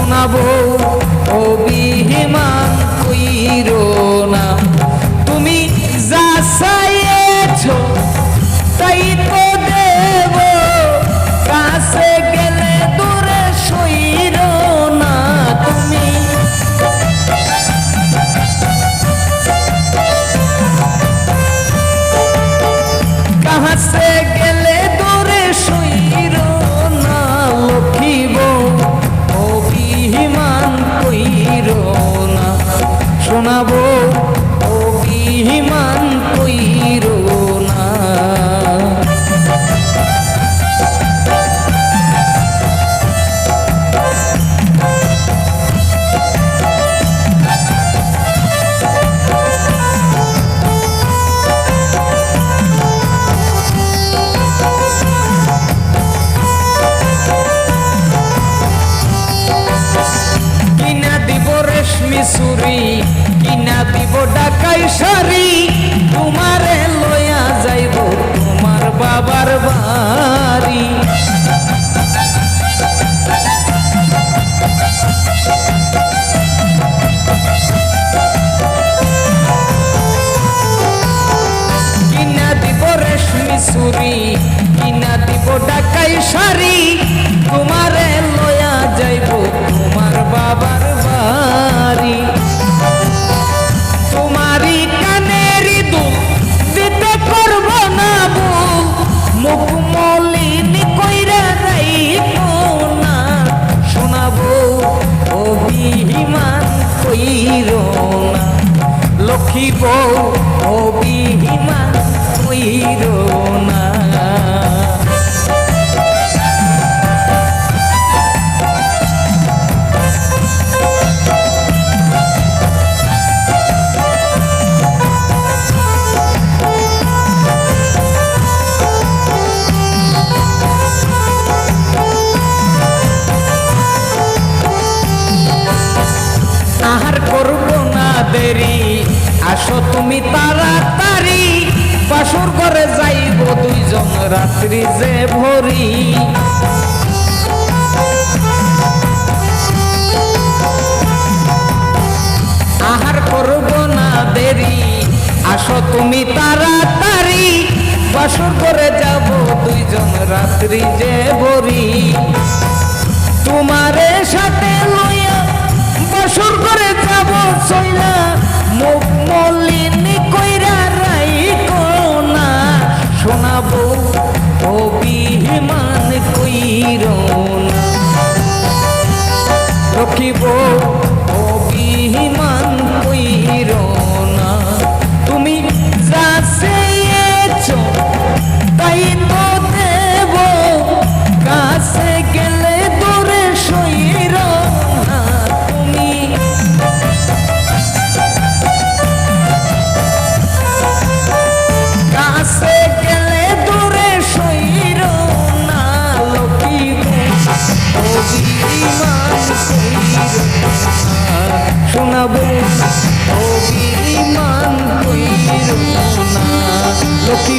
শোনাবো অভিমান কইরো না। তুমি যা চাইছো তাই তো দেব, কাছে গেলে দূরে সইরো না। তুমি কাছে গেলে দূরে সইরো না। লক্ষ্মী বউ অভিমান কইরো না। শোনাবো অভিমান কইরো না। কিনা দিব রেশমি চুরি, কিনা দিব ঢাকাই শাড়ি, তোমারে লইয়া যাইব তোমার বাবার বাড়ি। কিনা দিব রেশমি চুরি, কিনা দিব ঢাকাই শাড়ি, তোমারে লইয়া যাইব তোমার বাবার বাড়ি। তোমারি কানেরি দুল দিতে করব না ভুল, মুখ মলিনী কইরা রাইখো না। শোনাবো অভিমান কইরো না। লক্ষ্মী বউ অভিমান কইরো না। আহার করব না দেরি, আসো তুমি তাড়াতাড়ি, বাসর ঘরে যাইব দুইজন রাত্রি যে ভরি। আহার করব না দেরি, আসো তুমি তাড়াতাড়ি, বাসর ঘরে যাব দুইজন রাত্রি যে ভরি। তোমারে সাথে লইয়া বাসর ঘরে যাব চইলা, মুখ মলিনী কইরা রাইখো না। শোনাবো অভিমান কইরো না। রখিব অভিমান কইরো না। তুমি যা চেয়েছো তাই তো দেব, কাছে গেলে দূরে সইরো না। তুমি কাছে গেলে দূরে সইরো না। লক্ষ্মী অভিমান কইরো না। শোনাবো অভিমান কইরো না। লক্ষ্মী